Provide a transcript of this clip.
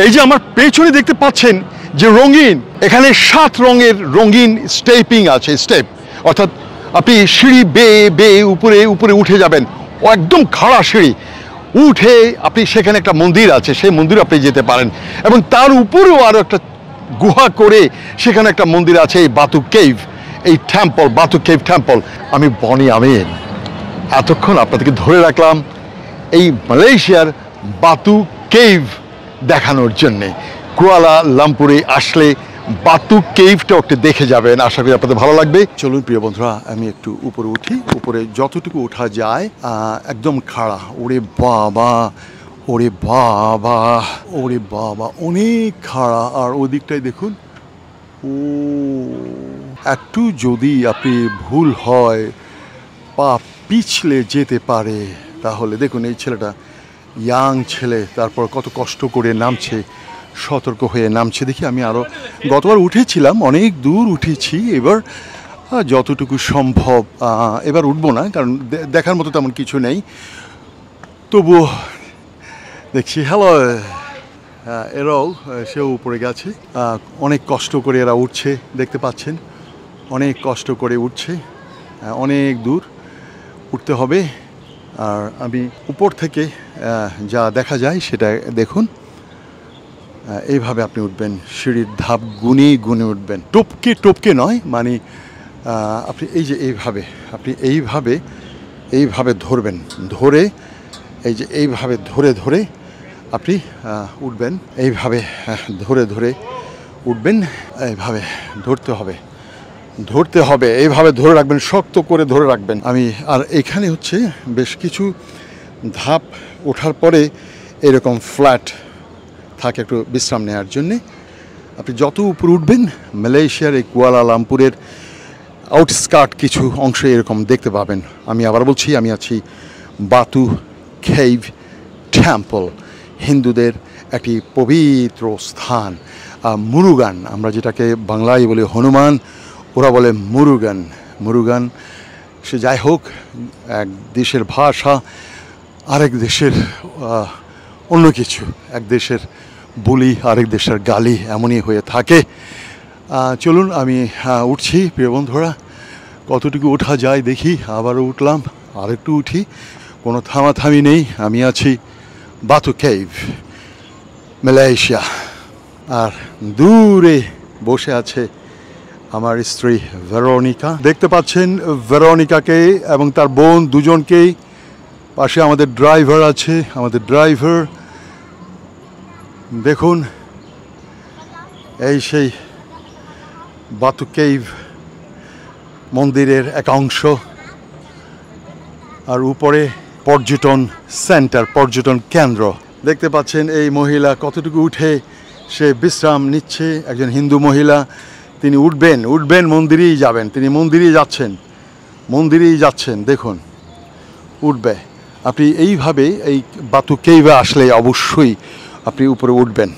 এই যে আমার পেছনে দেখতে পাচ্ছেন যে রঙিন, এখানে 7 রঙের রঙিন স্টেপিং আছে, স্টেপ, অর্থাৎ আপনি সিঁড়ি বেয়ে বেয়ে উপরে উপরে উঠে যাবেন, ও একদম খাড়া সিঁড়ি উঠে আপনি সেখানে একটা মন্দির আছে, সেই মন্দির আপনি যেতে পারেন, এবং তার উপরেও আরও একটা গুহা করে সেখানে একটা মন্দির আছে, এই বাতু কেভ, এই টেম্পল, বাতু কেভ টেম্পল। আমি বনি আমিন এতক্ষণ আপনাদেরকে ধরে রাখলাম এই মালয়েশিয়ার বাতু কেভ দেখানোর জন্যে। কুয়ালালামপুরে আসলে বাতু কেভটা একটু দেখে যাবেন, আশা করি আপনাদের ভালো লাগবে। চলুন প্রিয় বন্ধুরা, আমি একটু উপরে উঠি। উপরে যতটুকু ওঠা যায়, একদম খাড়া। ওরে বাবা, ওরে বাবা, ওরে বাবা, অনেক খাড়া। আর ওদিকটাই দেখুন, ও একটু যদি আপনি ভুল হয়, পা পিছলে যেতে পারে। তাহলে দেখুন এই ছেলেটা, ইয়াং ছেলে, তারপর কত কষ্ট করে নামছে, সতর্ক হয়ে নামছে। দেখি আমি আরও গতবার উঠেছিলাম, অনেক দূর উঠেছি, এবার যতটুকু সম্ভব এবার উঠবো না, কারণ দেখার মতো তেমন কিছু নেই। তবুও দেখছি। হ্যালো, এরাও সেও উপরে গেছে, অনেক কষ্ট করে এরা উঠছে, দেখতে পাচ্ছেন, অনেক কষ্ট করে উঠছে, অনেক দূর উঠতে হবে। আর আমি উপর থেকে যা দেখা যায় সেটা দেখুন। এইভাবে আপনি উঠবেন, সিঁড়ির ধাপ গুনে গুনে উঠবেন, টপকে টপকে নয়, মানে আপনি এই যে এইভাবে, আপনি এইভাবে এইভাবে ধরবেন, ধরে এই যে এইভাবে ধরে ধরে আপনি উঠবেন, এইভাবে ধরে ধরে উঠবেন, এইভাবে ধরতে হবে, ধরতে হবে, এইভাবে ধরে রাখবেন, শক্ত করে ধরে রাখবেন। আমি আর এখানে হচ্ছে বেশ কিছু ধাপ ওঠার পরে এরকম ফ্ল্যাট থাকে একটু বিশ্রাম নেওয়ার জন্যে। আপনি যত উপরে উঠবেন, মালয়েশিয়ার এই কুয়ালালামপুরের আউটস্কার্ট কিছু অংশে এরকম দেখতে পাবেন। আমি আবার বলছি, আমি আছি বাতু কেভ টেম্পল, হিন্দুদের একটি পবিত্র স্থান। মুরুগান, আমরা যেটাকে বাংলায় বলি হনুমান, ওরা বলে মুরুগান। মুরুগান সে যাই হোক, এক দেশের ভাষা, আরেক দেশের অন্য কিছু, এক দেশের বুলি আরেক দেশের গালি, এমনই হয়ে থাকে। চলুন আমি উঠছি প্রিয় বন্ধুরা, কতটুকু ওঠা যায় দেখি। আবারও উঠলাম, আরেকটু উঠি, কোনো থামাথামি নেই। আমি আছি বাতু কেভ, মালয়েশিয়া। আর দূরে বসে আছে আমার স্ত্রী ভেরোনিকা, দেখতে পাচ্ছেন ভেরোনিকাকে এবং তার বোন দুজনকেই। পাশে আমাদের ড্রাইভার আছে, আমাদের ড্রাইভার দেখুন। এই সেই বাতু কেভ মন্দিরের এক অংশ, আর উপরে পর্যটন সেন্টার, পর্যটন কেন্দ্র। দেখতে পাচ্ছেন এই মহিলা কতটুকু উঠে সে বিশ্রাম নিচ্ছে, একজন হিন্দু মহিলা। তিনি উঠবেন উঠবেন মন্দিরেই যাবেন, তিনি মন্দিরেই যাচ্ছেন, মন্দিরেই যাচ্ছেন, দেখুন উঠবে। আপনি এইভাবে এই বাতু কেভে আসলে অবশ্যই আপনি উপরে উঠবেন।